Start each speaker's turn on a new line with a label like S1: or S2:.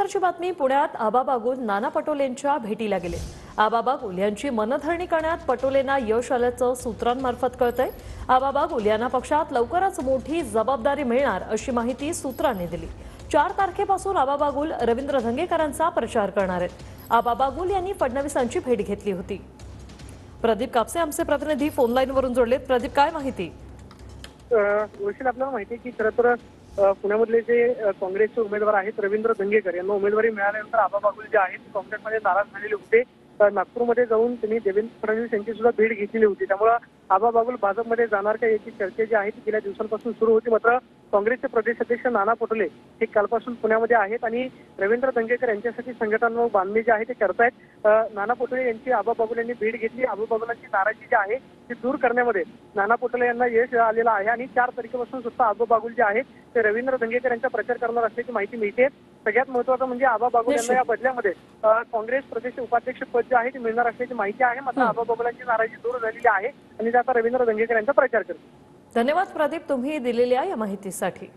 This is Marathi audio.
S1: त्यानंतरची बातमी पुण्यात आबा बागुल नाना पटोलेंच्या भेटीला गेले। आबा बागुल यांची मनधरणी करण्यात पटोलेंना यश आल्याचं सूत्रांमार्फत कळतंय। आबा बागुल यांना पक्षात लवकरच मोठी जबाबदारी मिळणार अशी माहिती सूत्रांनी दिली। 4 तारखेपासून आबा बागुल रवींद्र धंगेकरांचा प्रचार करणार आहेत। आबा बागुल यांनी फडणवीसांची भेट घेतली होती। प्रदीप कापसे आमचे प्रतिनिधी फोन लाईनवरून जोडलेत। प्रदीप, काय माहिती?
S2: वैशाली, आपल्याला माहिती आहे की खरं तर पुण्यामधले जे काँग्रेसचे उमेदवार आहेत रवींद्र धंगेकर यांना उमेदवारी मिळाल्यानंतर आबा बागुल जे आहेत काँग्रेसमध्ये नाराज झालेले होते। नागपूरमध्ये जाऊन त्यांनी देवेंद्र फडणवीस यांची सुद्धा भेट घेतलेली होती। त्यामुळे आबा बागुल भाजपमध्ये जाणार का याची चर्चा जी आहे ती गेल्या दिवसांपासून सुरू होती। मात्र काँग्रेसचे प्रदेश अध्यक्ष नाना पटोले हे कालपासून पुण्यामध्ये आहेत आणि रवींद्र धंगेकर यांच्यासाठी संघटनात्मक बांधणी जे आहे ते करतायत। नाना पटोले यांची आबा बागुल यांनी भेट घेतली। आबा बागुलांची नाराजी जी आहे ती दूर करण्यामध्ये नाना पटोले यांना यश आलेलं आहे आणि 4 तारखेपासून सुद्धा आबा बागुल जे आहेत ते रवींद्र धंगेकर यांचा प्रचार करणार असल्याची माहिती मिळते। सगळ्यात महत्त्वाचं म्हणजे आबा बागुल यांना या बदल्यामध्ये काँग्रेस प्रदेश उपाध्यक्ष पद जे आहे ते मिळणार असल्याची माहिती आहे। मात्र आबा बागुलांची नाराजी दूर झालेली आहे आणि ते आता रवींद्र धंगेकर यांचा प्रचार करतील।
S1: धन्यवाद प्रदीप, तुम्ही दिलेल्या या माहितीसाठी।